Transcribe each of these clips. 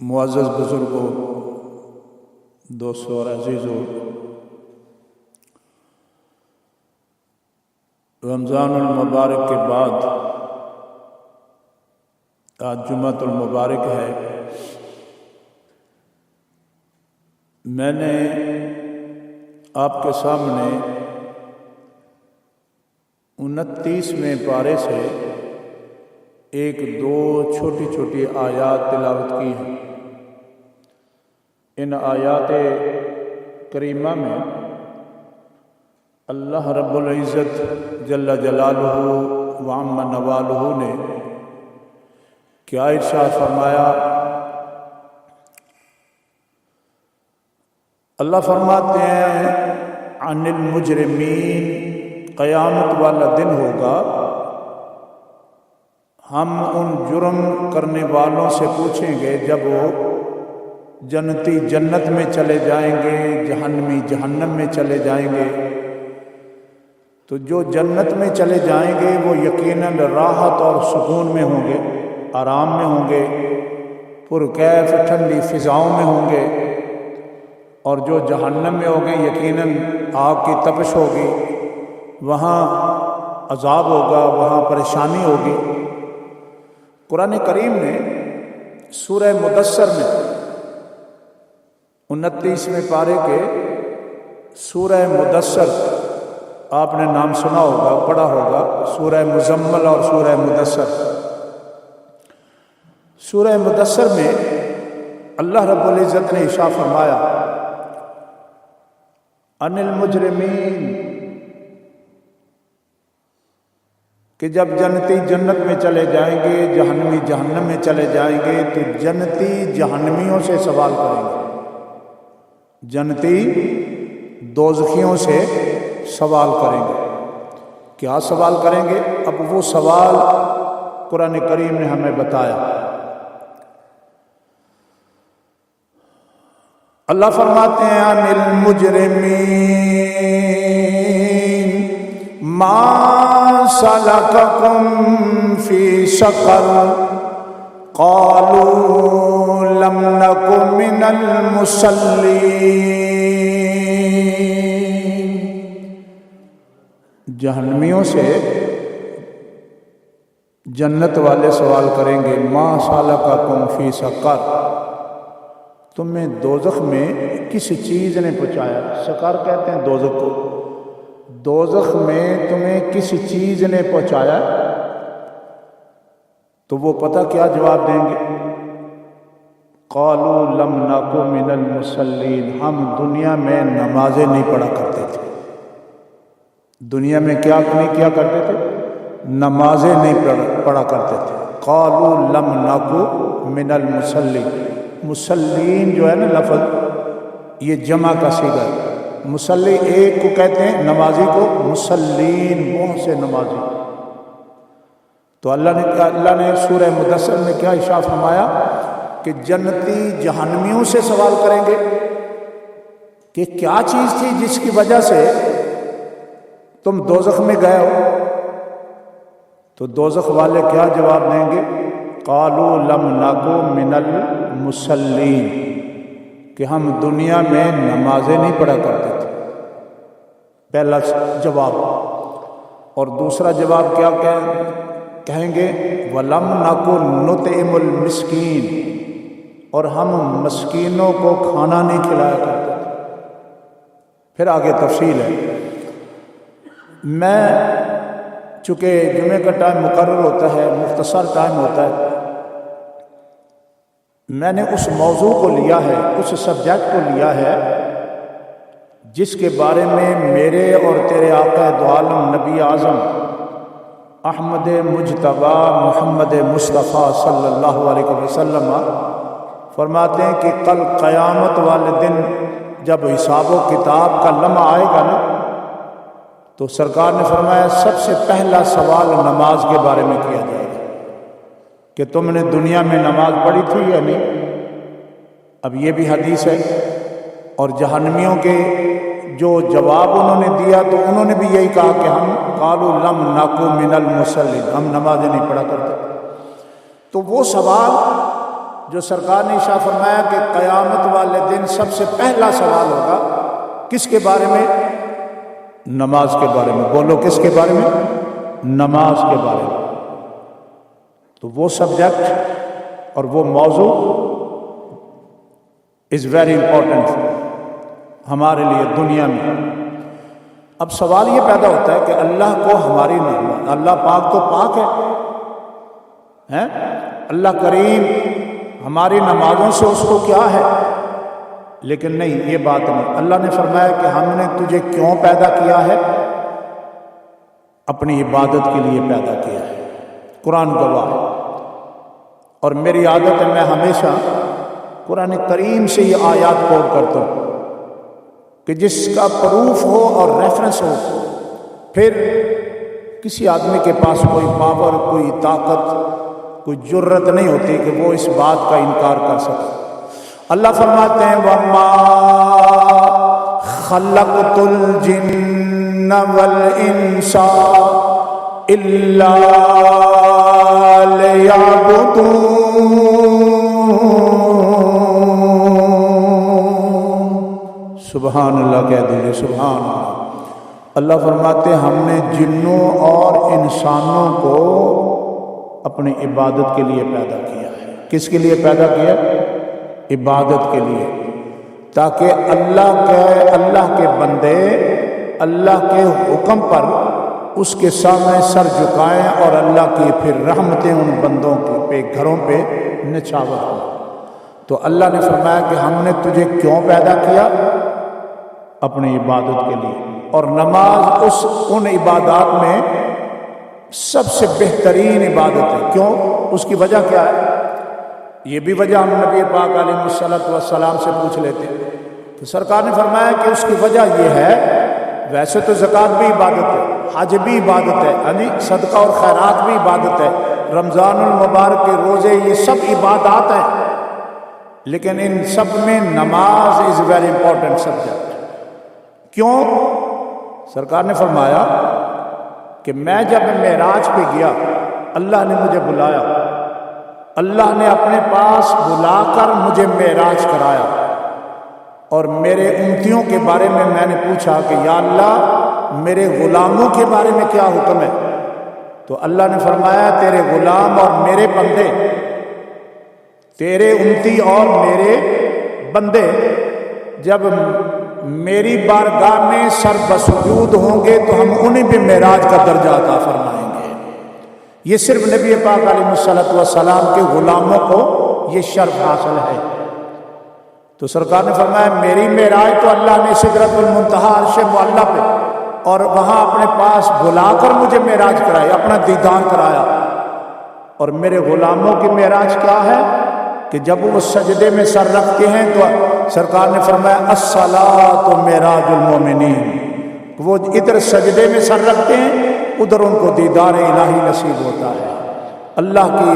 معزز بزرگوں، دوستوں اور عزیزوں، رمضان المبارک کے بعد آج جمعۃ المبارک ہے۔ میں نے آپ کے سامنے 29ویں پارے سے ایک دو چھوٹی چھوٹی آیات تلاوت کی ہیں۔ ان آیات کریمہ میں اللہ رب العزت جل جلالہ وعم نوالہ نے کیا ارشاد فرمایا؟ اللہ فرماتے ہیں عن المجرمین، قیامت والا دن ہوگا، ہم ان جرم کرنے والوں سے پوچھیں گے جب وہ جنتی جنت میں چلے جائیں گے، جہنمی جہنم میں چلے جائیں گے، تو جو جنت میں چلے جائیں گے وہ یقیناً راحت اور سکون میں ہوں گے، آرام میں ہوں گے، پرکیف ٹھنڈی فضاؤں میں ہوں گے، اور جو جہنم میں ہوں گے یقیناً آگ کی تپش ہوگی، وہاں عذاب ہوگا، وہاں پریشانی ہوگی۔ قرآن کریم نے سورہ مدثر میں 29ویں پارے کے سورہ مدثر، آپ نے نام سنا ہوگا، پڑھا ہوگا، سورہ مزمل اور سورہ مدثر۔ سورہ مدثر میں اللہ رب العزت نے ارشاد فرمایا عن المجرمین، کہ جب جنتی جنت میں چلے جائیں گے، جہنمی جہنم میں چلے جائیں گے، تو جنتی جہنمیوں سے سوال کریں گے، جنتی دوزخیوں سے سوال کریں گے۔ کیا سوال کریں گے؟ اب وہ سوال قرآن کریم نے ہمیں بتایا۔ اللہ فرماتے ہیں عن المجرمین ما سلککم فی سقر قالوا لم نک من المصلین۔ جہنمیوں سے جنت والے سوال کریں گے ما سلککم فی سقر، تمہیں دوزخ میں کس چیز نے پہنچایا؟ سقر کہتے ہیں دوزخ کو۔ دوزخ میں تمہیں کس چیز نے پہنچایا؟ تو وہ پتہ کیا جواب دیں گے؟ قالوا لم نک من المصلین، ہم دنیا میں نمازیں نہیں پڑھا کرتے تھے۔ دنیا میں کیا نہیں کیا کرتے تھے؟ نمازیں نہیں پڑھا کرتے تھے۔ قالوا لم نک من المصلین، مسلین جو ہے نا لفظ، یہ جمع کا صیغہ ہے۔ مصلی ایک کو کہتے ہیں، نمازی کو مسلین، بہت سے نمازی۔ تو اللہ نے سورہ مدثر میں کیا ارشاد فرمایا کہ جنتی جہنمیوں سے سوال کریں گے کہ کیا چیز تھی جس کی وجہ سے تم دوزخ میں گئے ہو؟ تو دوزخ والے کیا جواب دیں گے؟ قالوا لم نک من المصلین، کہ ہم دنیا میں نمازیں نہیں پڑھا کرتے تھے، پہلا جواب۔ اور دوسرا جواب کیا کہیں گے؟ وَلَمْ نَكُ نُطْعِمُ الْمِسْكِينَ، اور ہم مسکینوں کو کھانا نہیں کھلایا کرتے تھے۔ پھر آگے تفصیل ہے۔ میں چونکہ جمعے کا ٹائم مقرر ہوتا ہے، مختصر ٹائم ہوتا ہے، میں نے اس موضوع کو لیا ہے، اس سبجیکٹ کو لیا ہے جس کے بارے میں میرے اور تیرے آقا دو عالم نبی اعظم احمد مجتبی محمد مصطفیٰ صلی اللہ علیہ وسلم فرماتے ہیں کہ کل قیامت والے دن جب حساب و کتاب کا لمحہ آئے گا نا، تو سرکار نے فرمایا سب سے پہلا سوال نماز کے بارے میں کیا جائے گا کہ تم نے دنیا میں نماز پڑھی تھی یا نہیں؟ اب یہ بھی حدیث ہے۔ اور جہنمیوں کے جو جواب انہوں نے دیا تو انہوں نے بھی یہی کہا کہ ہم قالوا لم نک من المصلین، ہم نمازیں نہیں پڑھا کرتے۔ تو وہ سوال جو سرکار نے ارشاد فرمایا کہ قیامت والے دن سب سے پہلا سوال ہوگا کس کے بارے میں؟ نماز کے بارے میں. بولو کس کے بارے میں؟ نماز کے بارے میں. تو وہ سبجیکٹ اور وہ موضوع از ویری امپورٹنٹ ہمارے لیے دنیا میں. اب سوال یہ پیدا ہوتا ہے کہ اللہ کو ہماری نعمت، اللہ پاک تو پاک ہے، اللہ کریم، ہماری نمازوں سے اس کو کیا ہے؟ لیکن نہیں، یہ بات نہیں. اللہ نے فرمایا کہ ہم نے تجھے کیوں پیدا کیا ہے؟ اپنی عبادت کے لیے پیدا کیا ہے. قرآن گواہ ہے. اور میری عادت ہے میں ہمیشہ قرآن کریم سے یہ آیات کوٹ کرتا ہوں کہ جس کا پروف ہو اور ریفرنس ہو، پھر کسی آدمی کے پاس کوئی پاور، کوئی طاقت، کوئی جرت نہیں ہوتی کہ وہ اس بات کا انکار کر سکے. اللہ فرماتے ہیں وَمَا خَلَقْتُ الْجِنَّ وَالْإِنسَ إِلَّا لِيَعْبُدُونِ. سبحان اللہ کہہ دیجیے، سبحان اللہ. اللہ فرماتے ہیں ہم نے جنوں اور انسانوں کو اپنی عبادت کے لیے پیدا کیا ہے. کس کے لیے پیدا کیا؟ عبادت کے لیے، تاکہ اللہ کے بندے اللہ کے حکم پر اس کے سامنے سر جھکائیں اور اللہ کی پھر رحمتیں ان بندوں کے گھروں پہ نچھاور ہوں. تو اللہ نے فرمایا کہ ہم نے تجھے کیوں پیدا کیا؟ اپنی عبادت کے لیے. اور نماز ان عبادات میں سب سے بہترین عبادت ہے. کیوں؟ اس کی وجہ کیا ہے؟ یہ بھی وجہ ہم نبی پاک علیہ الصلوۃ والسلام سے پوچھ لیتے تو سرکار نے فرمایا کہ اس کی وجہ یہ ہے، ویسے تو زکوٰۃ بھی عبادت ہے، حج بھی عبادت ہے، یعنی صدقہ اور خیرات بھی عبادت ہے، رمضان المبارک کے روزے، یہ سب عبادات ہیں، لیکن ان سب میں نماز از ویری امپورٹنٹ سبجیکٹ. کیوں؟ سرکار نے فرمایا کہ میں جب معراج پہ گیا، اللہ نے مجھے بلایا، اللہ نے اپنے پاس بلا کر مجھے معراج کرایا، اور میرے امتیوں کے بارے میں نے پوچھا کہ یا اللہ میرے غلاموں کے بارے میں کیا حکم ہے؟ تو اللہ نے فرمایا تیرے غلام اور میرے بندے، تیرے امتی اور میرے بندے جب میری بارگاہ میں سر بسجود ہوں گے تو ہم انہیں بھی معراج کا درجہ عطا فرمائیں گے. یہ صرف نبی پاک علیہ الصلوۃ والسلام کے غلاموں کو یہ شرف حاصل ہے. تو سرکار نے فرمایا میری معراج تو اللہ نے سدرۃ المنتہا عرش معلیٰ پہ اور وہاں اپنے پاس بلا کر مجھے معراج کرایا، اپنا دیدار کرایا. اور میرے غلاموں کی معراج کیا ہے کہ جب وہ سجدے میں سر رکھتے ہیں تو سرکار نے فرمایا الصلاۃ معراج المومنین، وہ ادھر سجدے میں سر رکھتے ہیں، ادھر ان کو دیدار الہی نصیب ہوتا ہے. اللہ کی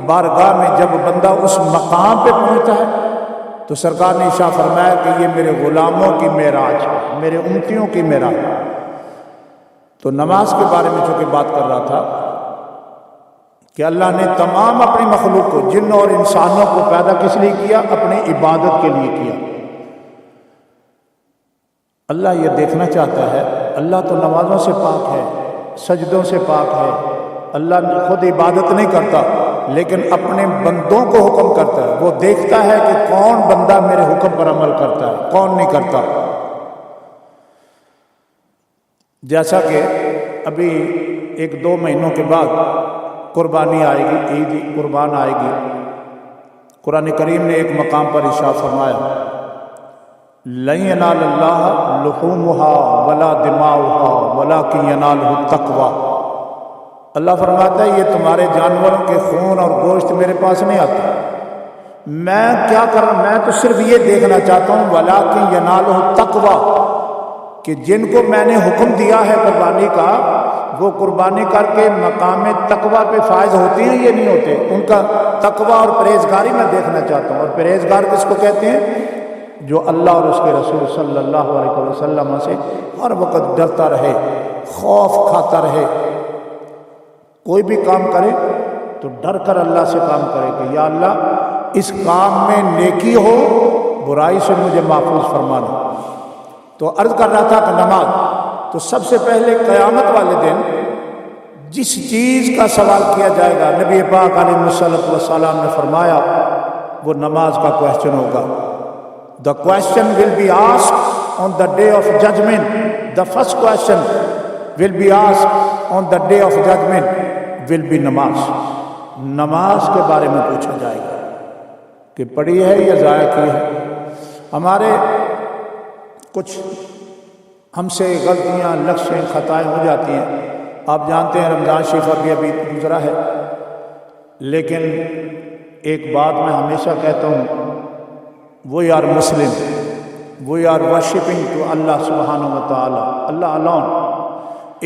بارگاہ میں جب بندہ اس مقام پہ پہنچتا ہے تو سرکار نے ارشاد فرمایا کہ یہ میرے غلاموں کی معراج ہے، میرے امتیوں کی معراج. تو نماز کے بارے میں چونکہ بات کر رہا تھا کہ اللہ نے تمام اپنی مخلوق کو، جن اور انسانوں کو پیدا کس لیے کیا؟ اپنی عبادت کے لیے کیا. اللہ یہ دیکھنا چاہتا ہے، اللہ تو نمازوں سے پاک ہے، سجدوں سے پاک ہے، اللہ خود عبادت نہیں کرتا لیکن اپنے بندوں کو حکم کرتا ہے. وہ دیکھتا ہے کہ کون بندہ میرے حکم پر عمل کرتا ہے، کون نہیں کرتا. جیسا کہ ابھی 1-2 مہینوں کے بعد قربانی آئے گی، عید قربان آئے گی. قرآن کریم نے ایک مقام پر ارشاد فرمایا لَن يَنَالَ اللَّهَ لُحُومُهَا وَلَا دِمَاؤُهَا وَلَكِنْ يَنَالُهُ التَّقْوَىٰ. اللہ فرماتا ہے یہ تمہارے جانوروں کے خون اور گوشت میرے پاس نہیں آتا، میں کیا کر رہا ہوں؟ میں تو صرف یہ دیکھنا چاہتا ہوں وَلَكِنْ يَنَالُهُ التَّقْوَىٰ کہ جن کو میں نے حکم دیا ہے قربانی کا، وہ قربانی کر کے مقام تقویٰ پہ فائز ہوتے ہیں، یہ نہیں ہوتے. ان کا تقویٰ اور پرہیزگاری میں دیکھنا چاہتا ہوں. اور پرہیزگار کس کو کہتے ہیں؟ جو اللہ اور اس کے رسول صلی اللہ علیہ وسلم سے ہر وقت ڈرتا رہے، خوف کھاتا رہے، کوئی بھی کام کرے تو ڈر کر اللہ سے کام کرے کہ یا اللہ اس کام میں نیکی ہو، برائی سے مجھے محفوظ فرمانا۔ تو عرض کر رہا تھا کہ نماز، تو سب سے پہلے قیامت والے دن جس چیز کا سوال کیا جائے گا، نبی پاک علیہ الصلوۃ والسلام نے فرمایا وہ نماز کا کویسچن ہوگا۔ The question will be asked on the day of judgment. The first question will be asked on the day of judgment will be نماز۔ نماز کے بارے میں پوچھا جائے گا کہ پڑھی ہے یا ضائع کی ہے۔ ہمارے کچھ ہم سے غلطیاں، لغزشیں، خطائیں ہو جاتی ہیں۔ آپ جانتے ہیں رمضان شریف ابھی گزرا ہے، لیکن ایک بات میں ہمیشہ کہتا ہوں، we are Muslim, we are worshipping to Allah سبحانہ و تعالی، اللہ alone،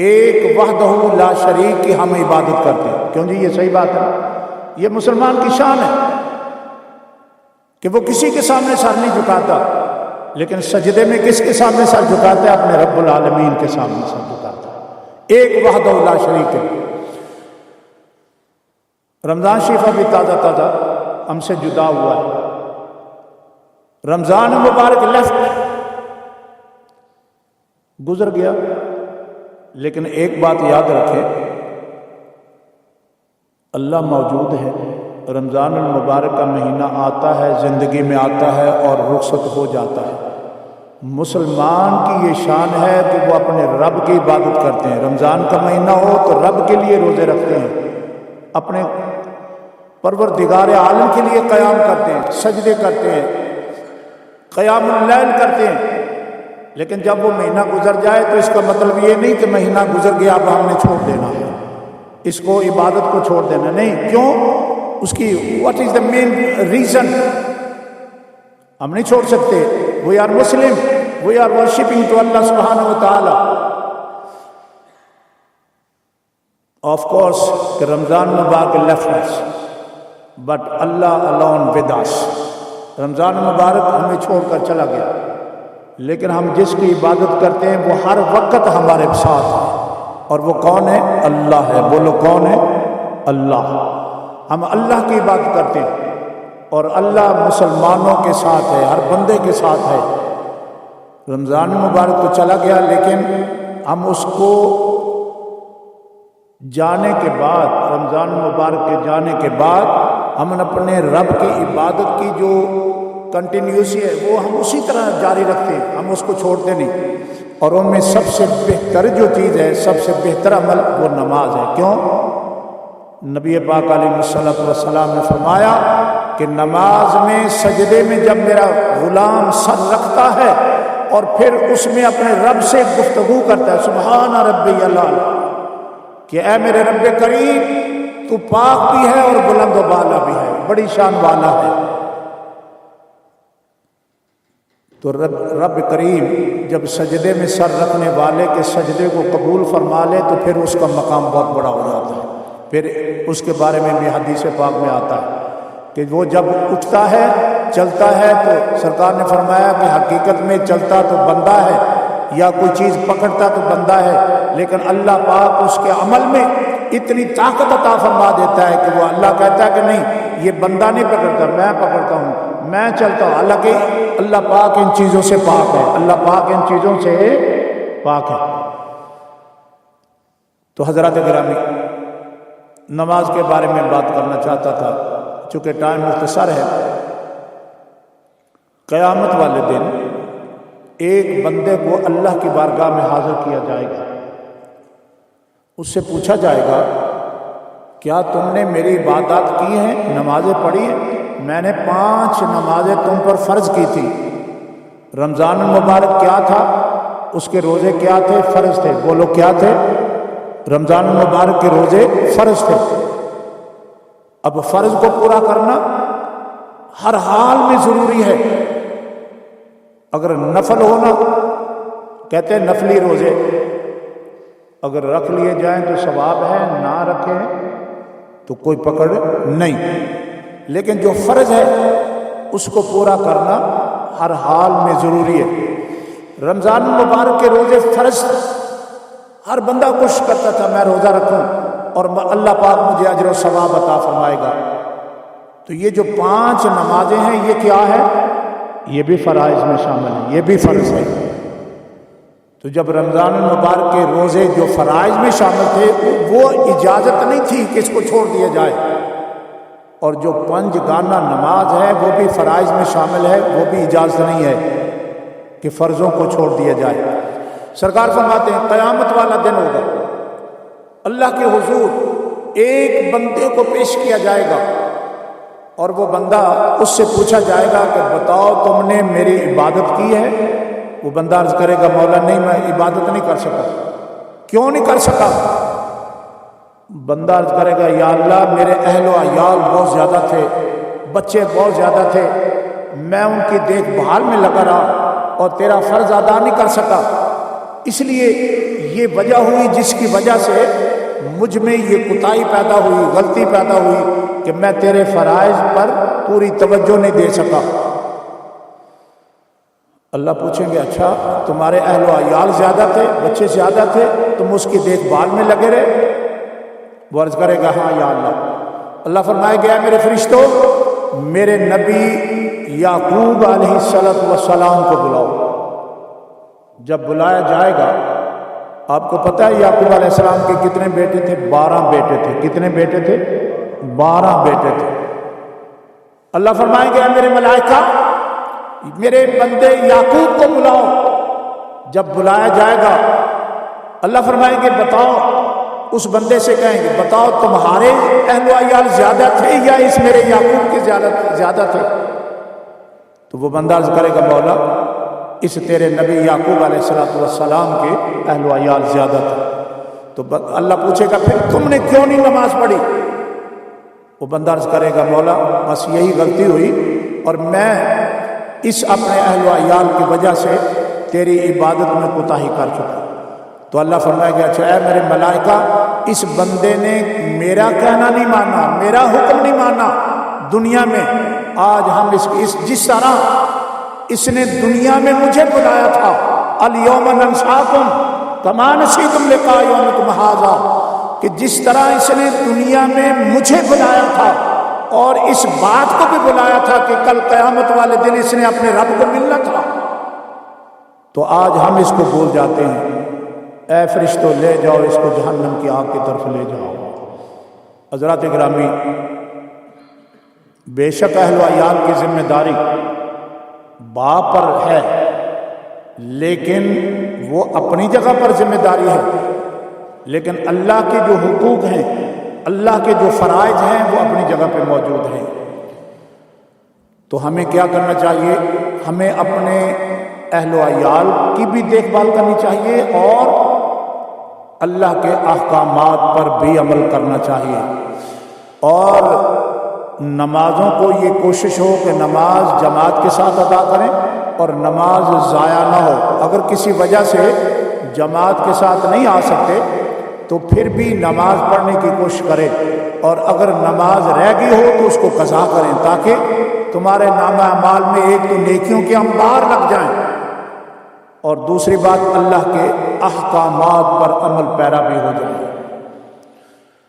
ایک وحدہ لا شریک کی ہم عبادت کرتے ہیں۔ کیوں جی؟ یہ صحیح بات ہے، یہ مسلمان کی شان ہے کہ وہ کسی کے سامنے سر نہیں جھکاتا، لیکن سجدے میں کس کے سامنے سر جھکاتا ہے؟ اپنے رب العالمین کے سامنے سر جھکاتا ہے، ایک وحدہ لا شریک ہے۔ رمضان شریف ابھی تازہ تازہ ہم سے جدا ہوا ہے، رمضان مبارک لیفٹ گزر گیا، لیکن ایک بات یاد رکھیں، اللہ موجود ہے۔ رمضان المبارک کا مہینہ آتا ہے، زندگی میں آتا ہے اور رخصت ہو جاتا ہے۔ مسلمان کی یہ شان ہے کہ وہ اپنے رب کی عبادت کرتے ہیں۔ رمضان کا مہینہ ہو تو رب کے لیے روزے رکھتے ہیں، اپنے پروردگار عالم کے لیے قیام کرتے ہیں، سجدے کرتے ہیں، قیام اللیل کرتے ہیں۔ لیکن جب وہ مہینہ گزر جائے تو اس کا مطلب یہ نہیں کہ مہینہ گزر گیا اب ہم نے چھوڑ دینا ہے، اس کو عبادت کو چھوڑ دینا نہیں۔ کیوں؟ اس کی what is the main reason? ہم نہیں چھوڑ سکتے۔ We are Muslim, we are worshipping to Allah سبحانہ و تعالی۔ آف کورس کہ رمضان مبارک left us, but Allah alone with us۔ Ramzan مبارک ہمیں چھوڑ کر چلا گیا، لیکن ہم جس کی عبادت کرتے ہیں وہ ہر وقت ہمارے ساتھ ہے، اور وہ کون ہے؟ اللہ ہے۔ بولو کون ہے؟ اللہ۔ ہم اللہ کی عبادت کرتے ہیں اور اللہ مسلمانوں کے ساتھ ہے، ہر بندے کے ساتھ ہے۔ رمضان مبارک تو چلا گیا، لیکن ہم اس کو جانے کے بعد، رمضان مبارک کے جانے کے بعد ہم اپنے رب کی عبادت کی جو کنٹینیوسی ہے وہ ہم اسی طرح جاری رکھتے ہیں، ہم اس کو چھوڑتے نہیں۔ اور ان میں سب سے بہتر جو چیز ہے، سب سے بہتر عمل وہ نماز ہے۔ کیوں؟ نبی پاک علیہ الصلوۃ والسلام نے فرمایا کہ نماز میں، سجدے میں جب میرا غلام سر رکھتا ہے اور پھر اس میں اپنے رب سے گفتگو کرتا ہے، سبحان ربی الاعلی، کہ اے میرے رب کریم تو پاک بھی ہے اور بلند و بالا بھی ہے، بڑی شان والا ہے۔ تو رب کریم جب سجدے میں سر رکھنے والے کے سجدے کو قبول فرما لے تو پھر اس کا مقام بہت بڑا ہو جاتا ہے۔ پھر اس کے بارے میں بھی حدیث پاک میں آتا ہے کہ وہ جب اٹھتا ہے، چلتا ہے، تو سرکار نے فرمایا کہ حقیقت میں چلتا تو بندہ ہے یا کوئی چیز پکڑتا تو بندہ ہے، لیکن اللہ پاک اس کے عمل میں اتنی طاقت عطا فرما دیتا ہے کہ وہ اللہ کہتا ہے کہ نہیں، یہ بندہ نہیں پکڑتا، میں پکڑتا ہوں، میں چلتا ہوں۔ حالانکہ اللہ پاک ان چیزوں سے پاک ہے، اللہ پاک ان چیزوں سے پاک ہے۔ تو حضرات گرامی، نماز کے بارے میں بات کرنا چاہتا تھا، چونکہ ٹائم مختصر ہے۔ قیامت والے دن ایک بندے کو اللہ کی بارگاہ میں حاضر کیا جائے گا، اس سے پوچھا جائے گا کیا تم نے میری عبادات کی ہیں، نمازیں پڑھی ہیں؟ میں نے 5 نمازیں تم پر فرض کی تھی۔ رمضان المبارک کیا تھا؟ اس کے روزے کیا تھے؟ فرض تھے۔ بولو کیا تھے؟ رمضان المبارک کے روزے فرض تھے۔ اب فرض کو پورا کرنا ہر حال میں ضروری ہے۔ اگر نفل ہونا، کہتے ہیں نفلی روزے اگر رکھ لیے جائیں تو ثواب ہے، نہ رکھیں تو کوئی پکڑ نہیں، لیکن جو فرض ہے اس کو پورا کرنا ہر حال میں ضروری ہے۔ رمضان المبارک کے روزے فرض، ہر بندہ کوشش کرتا تھا میں روزہ رکھوں اور اللہ پاک مجھے اجر و ثواب عطا فرمائے گا۔ تو یہ جو 5 نمازیں ہیں یہ کیا ہے؟ یہ بھی فرائض میں شامل ہیں، یہ بھی فرض ہے۔ تو جب رمضان المبارک کے روزے جو فرائض میں شامل تھے وہ اجازت نہیں تھی کہ اس کو چھوڑ دیا جائے، اور جو 5 گانا نماز ہے وہ بھی فرائض میں شامل ہے، وہ بھی اجازت نہیں ہے کہ فرضوں کو چھوڑ دیا جائے۔ سرکار فرماتے ہیں قیامت والا دن ہوگا، اللہ کے حضور ایک بندے کو پیش کیا جائے گا اور وہ بندہ اس سے پوچھا جائے گا کہ بتاؤ تم نے میری عبادت کی ہے؟ وہ بندہ عرض کرے گا مولا نہیں، میں عبادت نہیں کر سکا۔ کیوں نہیں کر سکا؟ بندہ عرض کرے گا یا اللہ میرے اہل و عیال بہت زیادہ تھے، بچے بہت زیادہ تھے، میں ان کی دیکھ بھال میں لگا رہا اور تیرا فرض ادا نہیں کر سکا، اس لیے یہ وجہ ہوئی جس کی وجہ سے مجھ میں یہ کوتاہی پیدا ہوئی، غلطی پیدا ہوئی کہ میں تیرے فرائض پر پوری توجہ نہیں دے سکا۔ اللہ پوچھیں گے اچھا تمہارے اہل و عیال زیادہ تھے، بچے زیادہ تھے، تم اس کی دیکھ بھال میں لگے رہے؟ وہ عرض کرے گا ہاں یا اللہ۔ اللہ فرمائے گا میرے فرشتوں میرے نبی یعقوب علیہ السلام کو بلاؤ۔ جب بلایا جائے گا، آپ کو پتہ ہے یعقوب علیہ السلام کے کتنے بیٹے تھے؟ 12 بیٹے تھے۔ کتنے بیٹے تھے؟ 12 بیٹے تھے۔ اللہ فرمائے گا میرے ملائکہ میرے بندے یعقوب کو بلاؤ۔ جب بلایا جائے گا اللہ فرمائیں گے بتاؤ، اس بندے سے کہیں گے بتاؤ تمہارے اہل و عیال زیادہ تھے یا اس میرے یعقوب کے زیادہ تھے؟ تو وہ بندہ عرض کرے گا مولا اس تیرے نبی یعقوب علیہ السلام کے اہل و عیال زیادہ تھے۔ تو اللہ پوچھے گا پھر تم نے کیوں نہیں نماز پڑھی؟ وہ بندہ عرض کرے گا مولا بس یہی غلطی ہوئی اور میں اس اپنے اہل و عیال کی وجہ سے تیری عبادت میں کوتاہی کر چکا۔ تو اللہ فرمائے گا اچھا اے میرے ملائکہ اس بندے نے میرا کہنا نہیں مانا، میرا حکم نہیں مانا دنیا میں، آج ہم جس طرح اس نے دنیا میں مجھے بلایا تھا الیوم ننساکم کما نسیتم لقاء یومکم ھذا، کہ جس طرح اس نے دنیا میں مجھے بلایا تھا اور اس بات کو بھی بلایا تھا کہ کل قیامت والے دن اس نے اپنے رب کو ملنا تھا، تو آج ہم اس کو بھول جاتے ہیں۔ اے فرشتوں لے جاؤ اس کو جہنم کی آگ کی طرف لے جاؤ۔ حضرات گرامی بے شک اہل و عیال کی ذمہ داری باپ پر ہے، لیکن وہ اپنی جگہ پر ذمہ داری ہے، لیکن اللہ کے جو حقوق ہیں، اللہ کے جو فرائض ہیں وہ اپنی جگہ پہ موجود ہیں۔ تو ہمیں کیا کرنا چاہیے؟ ہمیں اپنے اہل و عیال کی بھی دیکھ بھال کرنی چاہیے اور اللہ کے احکامات پر بھی عمل کرنا چاہیے، اور نمازوں کو یہ کوشش ہو کہ نماز جماعت کے ساتھ ادا کریں اور نماز ضائع نہ ہو۔ اگر کسی وجہ سے جماعت کے ساتھ نہیں آ سکتے تو پھر بھی نماز پڑھنے کی کوشش کریں، اور اگر نماز رہ گئی ہو تو اس کو قضا کریں تاکہ تمہارے نامہ اعمال میں ایک تو نیکیوں کے انبار لگ جائیں، اور دوسری بات اللہ کے احکامات پر عمل پیرا بھی ہو جائے۔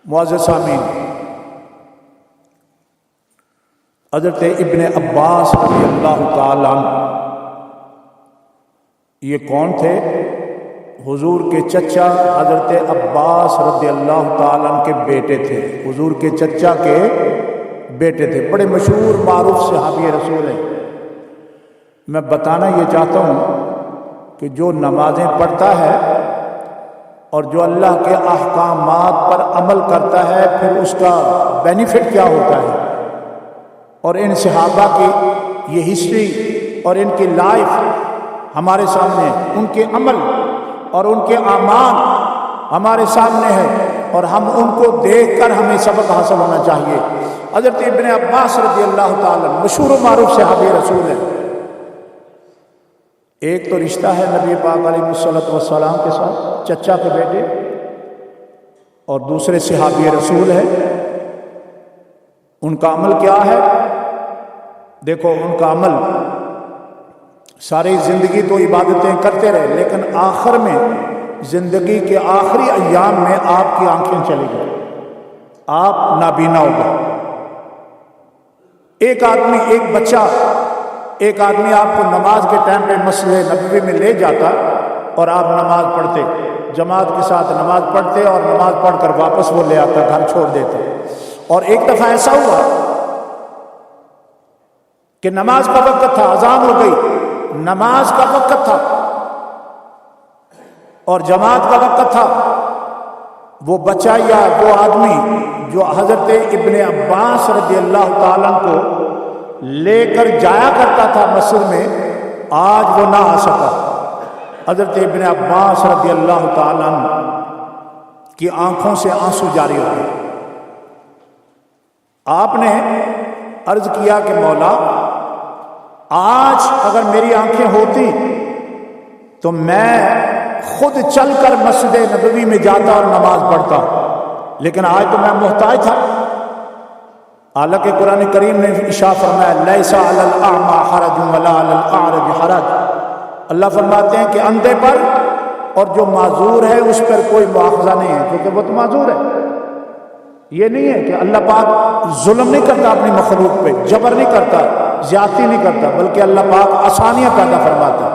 معزز سامعین، حضرت ابن عباس رضی اللہ تعالیٰ عنہ یہ کون تھے؟ حضور کے چچا حضرت عباس رضی اللہ تعالیٰ عنہ کے بیٹے تھے، حضور کے چچا کے بیٹے تھے، بڑے مشہور معروف صحابی رسول ہیں۔ میں بتانا یہ چاہتا ہوں کہ جو نمازیں پڑھتا ہے اور جو اللہ کے احکامات پر عمل کرتا ہے پھر اس کا بینیفٹ کیا ہوتا ہے، اور ان صحابہ کی یہ ہسٹری اور ان کی لائف ہمارے سامنے ہے، ان کے عمل اور ان کے اعمال ہمارے سامنے ہے، اور ہم ان کو دیکھ کر ہمیں سبق حاصل ہونا چاہیے۔ حضرت ابن عباس رضی اللہ تعالیٰ مشہور و معروف صحابی رسول ہیں۔ ایک تو رشتہ ہے نبی پاک علیہ السلام کے ساتھ، چچا کے بیٹے، اور دوسرے صحابی رسول ہے۔ ان کا عمل کیا ہے؟ دیکھو ان کا عمل، ساری زندگی تو عبادتیں کرتے رہے، لیکن آخر میں زندگی کے آخری ایام میں آپ کی آنکھیں چلی گئی، آپ نابینا ہو گئے۔ ایک آدمی آپ کو نماز کے ٹائم پہ مسجد نبوی میں لے جاتا اور آپ نماز پڑھتے، جماعت کے ساتھ نماز پڑھتے اور نماز پڑھ کر واپس وہ لے آتا، گھر چھوڑ دیتے۔ اور ایک دفعہ ایسا ہوا کہ نماز کا وقت تھا، اذان ہو گئی، نماز کا وقت تھا اور جماعت کا وقت تھا۔ وہ بچہ یا وہ آدمی جو حضرت ابن عباس رضی اللہ تعالیٰ کو لے کر جایا کرتا تھا مسجد میں، آج وہ نہ آ سکا۔ حضرت ابن عباس رضی اللہ تعالیٰ کی آنکھوں سے آنسو جاری ہو گئے۔ آپ نے عرض کیا کہ مولا، آج اگر میری آنکھیں ہوتی تو میں خود چل کر مسجد نبوی میں جاتا اور نماز پڑھتا، لیکن آج تو میں محتاج تھا۔ حالانکہ قرآن کریم نے ارشاد فرمایا لیس علی الاعمی حرج ولا علی الاعرج حرج، اللہ فرماتے ہیں کہ اندھے پر اور جو معذور ہے اس پر کوئی مواخذہ نہیں ہے، کیونکہ وہ تو معذور ہے۔ یہ نہیں ہے کہ اللہ پاک ظلم نہیں کرتا اپنی مخلوق پہ، جبر نہیں کرتا، زیادتی نہیں کرتا، بلکہ اللہ پاک آسانیاں پیدا فرماتا ہے۔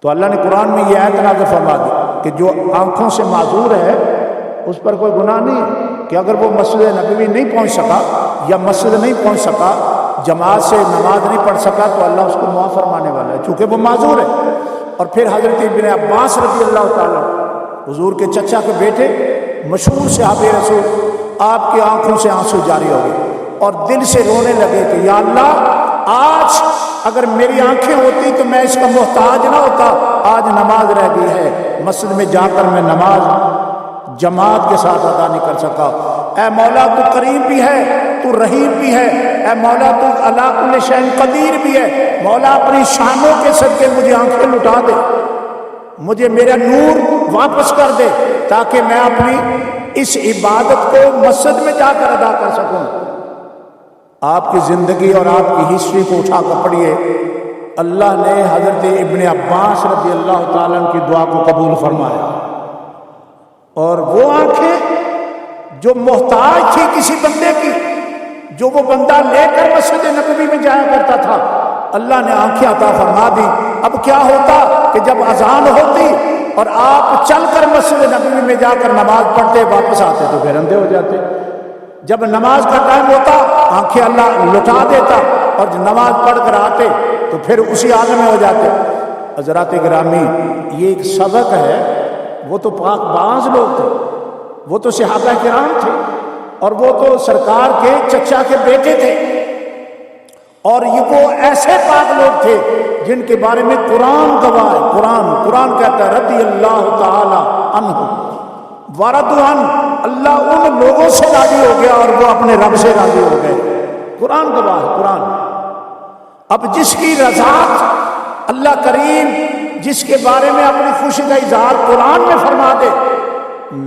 تو اللہ نے قرآن میں یہ آیت نازل فرما دی کہ جو آنکھوں سے معذور ہے اس پر کوئی گناہ نہیں ہے کہ اگر وہ مسجد نبوی نہیں پہنچ سکا یا مسجد نہیں پہنچ سکا، جماعت سے نماز نہیں پڑھ سکا، تو اللہ اس کو معاف فرمانے والا ہے چونکہ وہ معذور ہے۔ اور پھر حضرت ابن عباس رضی اللہ تعالیٰ، حضور کے چچا کے بیٹے، مشہور صحابی رسول، آپ کی آنکھوں سے آنسو جاری ہو گئے اور دل سے رونے لگے کہ یا اللہ، آج اگر میری آنکھیں ہوتی تو میں اس کا محتاج نہ ہوتا، آج نماز رہ گئی ہے، مسجد میں جا کر میں نماز جماعت کے ساتھ ادا نہیں کر سکا۔ اے مولا، تو کریم بھی ہے، تو رحیم بھی ہے، اے مولا تو علی کل شیء قدیر بھی ہے، مولا اپنی شانوں کے صدقے مجھے آنکھیں لٹا دے، مجھے میرا نور واپس کر دے تاکہ میں اپنی اس عبادت کو مسجد میں جا کر ادا کر سکوں۔ آپ کی زندگی اور آپ کی ہسٹری کو اٹھا کر پڑھیے، اللہ نے حضرت ابن عباس رضی اللہ تعالیٰ کی دعا کو قبول فرمایا، اور وہ آنکھیں جو محتاج تھی کسی بندے کی، جو وہ بندہ لے کر مسجد نبوی میں جایا کرتا تھا، اللہ نے آنکھیں عطا فرما دی۔ اب کیا ہوتا کہ جب اذان ہوتی اور آپ چل کر مسجد نبوی میں جا کر نماز پڑھتے، واپس آتے تو پھر اندھے ہو جاتے۔ جب نماز کا ٹائم ہوتا آنکھیں اللہ لٹا دیتا، اور جب نماز پڑھ کر آتے تو پھر اسی عالم میں ہو جاتے۔ حضرات گرامی، یہ ایک سبق ہے۔ وہ تو پاک باز لوگ تھے، وہ تو صحابہ کرام تھے، اور وہ تو سرکار کے چچا کے بیٹے تھے، اور یہ وہ ایسے پاک لوگ تھے جن کے بارے میں قرآن گواہ ہے۔ قرآن کہتا ہے رضی اللہ تعالی عنہ ورضوا عنہ، اللہ ان لوگوں سے راضی ہو گیا اور وہ اپنے رب سے راضی ہو گئے۔ قرآن گواہ ہے، قرآن۔ اب جس کی رضاعت اللہ کریم جس کے بارے میں اپنی خوشی کا اظہار قرآن میں فرما دے،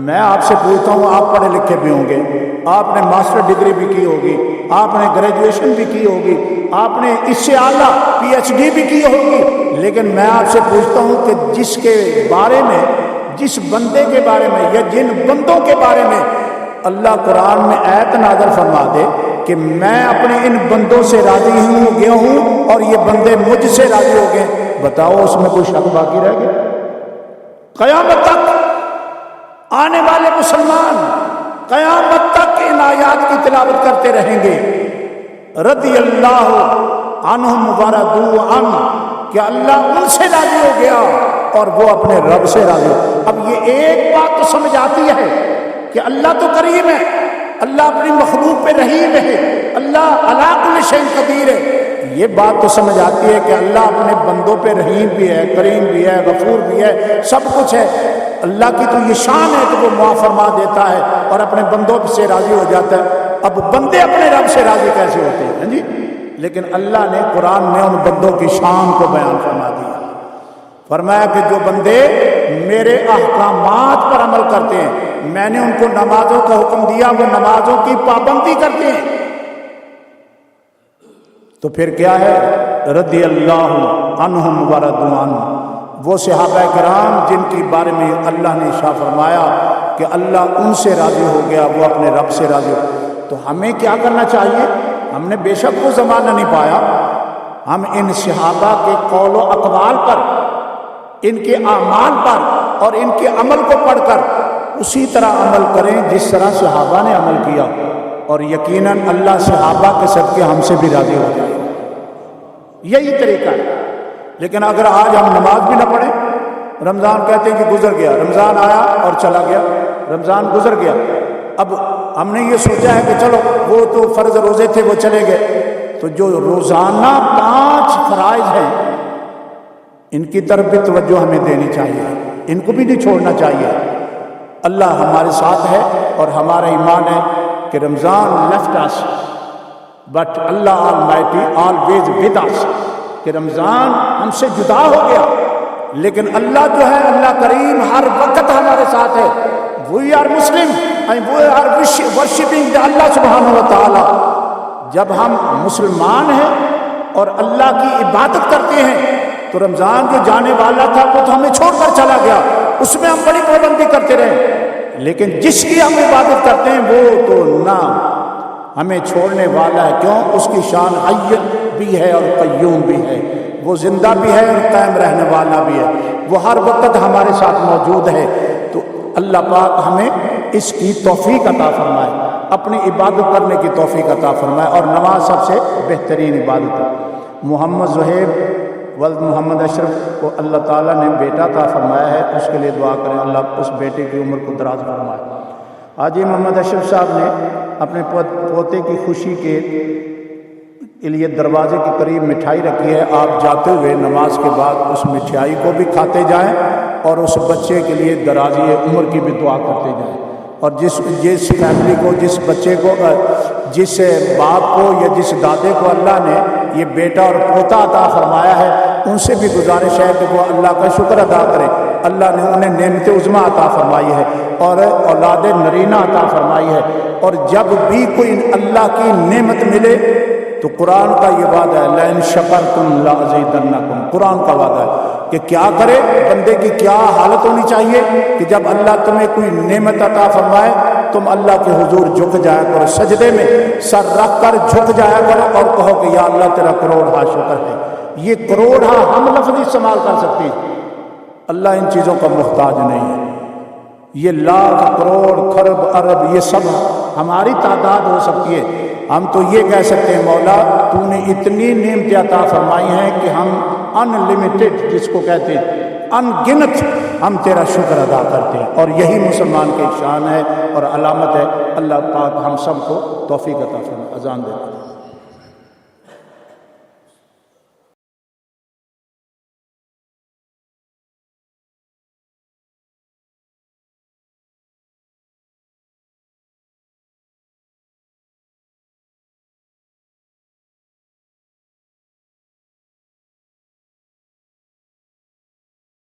میں آپ سے پوچھتا ہوں، آپ پڑھے لکھے بھی ہوں گے، آپ نے ماسٹر ڈگری بھی کی ہوگی، آپ نے گریجویشن بھی کی ہوگی، آپ نے اس سے اعلیٰ پی ایچ ڈی بھی کی ہوگی، لیکن میں آپ سے پوچھتا ہوں کہ جس کے بارے میں، جس بندے کے بارے میں یا جن بندوں کے بارے میں اللہ قرآن میں آیت نازل فرما دے کہ میں اپنے ان بندوں سے راضی گیا ہوں اور یہ بندے مجھ سے راضی ہو گئے، بتاؤ اس میں کوئی شک باقی رہ گیا؟ قیامت تک آنے والے مسلمان قیامت تک ان آیات کی تلاوت کرتے رہیں گے، رضی اللہ عنہم ورضوا عنہ، کہ اللہ ان سے راضی ہو گیا اور وہ اپنے رب سے راضی ہو۔ اب یہ ایک بات تو سمجھ آتی ہے کہ اللہ تو کریم ہے، اللہ اپنی مخلوق پہ رحیم ہے، اللہ علی کل شیء قدیر ہے۔ یہ بات تو سمجھ آتی ہے کہ اللہ اپنے بندوں پہ رحیم بھی ہے، کریم بھی ہے، غفور بھی ہے، سب کچھ ہے۔ اللہ کی تو یہ شان ہے کہ وہ معاف فرما دیتا ہے اور اپنے بندوں سے راضی ہو جاتا ہے۔ اب بندے اپنے رب سے راضی کیسے ہوتے ہیں جی؟ لیکن اللہ نے قرآن میں ان بندوں کی شان کو بیان فرما دیا، فرمایا کہ جو بندے میرے احکامات پر عمل کرتے ہیں، میں نے ان کو نمازوں کا حکم دیا، وہ نمازوں کی پابندی کرتے ہیں، تو پھر کیا ہے؟ رضی اللہ عنہم ورضوا عنہ، وہ صحابہ کرام جن کے بارے میں اللہ نے ارشاد فرمایا کہ اللہ ان سے راضی ہو گیا، وہ اپنے رب سے راضی ہو۔ تو ہمیں کیا کرنا چاہیے؟ ہم نے بے شک وہ زمانہ نہیں پایا، ہم ان صحابہ کے قول و اقوال پر، ان کے اعمال پر اور ان کے عمل کو پڑھ کر اسی طرح عمل کریں جس طرح صحابہ نے عمل کیا، اور یقیناً اللہ صحابہ کے صدقے ہم سے بھی راضی ہو جائے گا۔ یہی طریقہ ہے۔ لیکن اگر آج ہم نماز بھی نہ پڑھیں، رمضان کہتے ہیں کہ گزر گیا، رمضان آیا اور چلا گیا، رمضان گزر گیا، اب ہم نے یہ سوچا ہے کہ چلو وہ تو فرض روزے تھے وہ چلے گئے، تو جو روزانہ 5 فرائض ہیں ان کی طرف بھی توجہ ہمیں دینی چاہیے، ان کو بھی نہیں چھوڑنا چاہیے۔ اللہ ہمارے ساتھ ہے اور ہمارا ایمان ہے کہ رمضان left us but Allah Almighty always with us، کہ رمضان ہم سے جدا ہو گیا لیکن اللہ جو ہے اللہ کریم ہر وقت ہمارے ساتھ ہے۔ We are Muslim and we are worshipping اللہ سبحانہ و تعالی۔ جب ہم مسلمان ہیں اور اللہ کی عبادت کرتے ہیں تو رمضان جو جانے والا تھا وہ تو ہمیں چھوڑ کر چلا گیا، اس میں ہم بڑی پابندی کرتے رہے، لیکن جس کی ہم عبادت کرتے ہیں وہ تو نہ ہمیں چھوڑنے والا ہے۔ کیوں؟ اس کی شان حی بھی ہے اور قیوم بھی ہے، وہ زندہ بھی ہے اور قائم رہنے والا بھی ہے، وہ ہر وقت ہمارے ساتھ موجود ہے۔ تو اللہ پاک ہمیں اس کی توفیق عطا فرمائے، اپنی عبادت کرنے کی توفیق عطا فرمائے، اور نماز سب سے بہترین عبادت ہے۔ محمد زہیب ولد محمد اشرف کو اللہ تعالیٰ نے بیٹا عطا فرمایا ہے، اس کے لیے دعا کریں اللہ اس بیٹے کی عمر کو دراز فرمائے۔ آج ہی محمد اشرف صاحب نے اپنے پوتے کی خوشی کے لیے دروازے کے قریب مٹھائی رکھی ہے، آپ جاتے ہوئے نماز کے بعد اس مٹھائی کو بھی کھاتے جائیں اور اس بچے کے لیے درازی عمر کی بھی دعا کرتے جائیں، اور جس فیملی کو، جس بچے کو، جس باپ کو یا جس دادے کو اللہ نے یہ بیٹا اور پوتا عطا فرمایا ہے ان سے بھی گزارش ہے کہ وہ اللہ کا شکر ادا کرے۔ اللہ نے انہیں نعمت عظمیٰ عطا فرمائی ہے اور اولاد نرینہ عطا فرمائی ہے، اور جب بھی کوئی اللہ کی نعمت ملے تو قرآن کا یہ وعدہ ہے لئن شکرتم لازیدنکم، قرآن کا وعدہ ہے کہ کیا کرے بندے کی کیا حالت ہونی چاہیے کہ جب اللہ تمہیں کوئی نعمت عطا فرمائے تم اللہ کے حضور جھک جایا کرو، سجدے میں سر رکھ کر جھک جایا کرو اور کہو کہ یا اللہ تیرا کروڑ شکر ہے۔ یہ کروڑ ہم لفظ استعمال کر سکتے ہیں، اللہ ان چیزوں کا محتاج نہیں ہے۔ یہ لاکھ کروڑ خرب ارب یہ سب ہماری تعداد ہو سکتی ہے، ہم تو یہ کہہ سکتے ہیں مولا تو نے اتنی نعمتیں عطا فرمائی ہیں کہ ہم ان لمیٹڈ جس کو کہتے ہیں ان گنت ہم تیرا شکر ادا کرتے ہیں، اور یہی مسلمان کی شان ہے اور علامت ہے۔ اللہ پاک ہم سب کو توفیق عطا فرمائے۔ اذان دے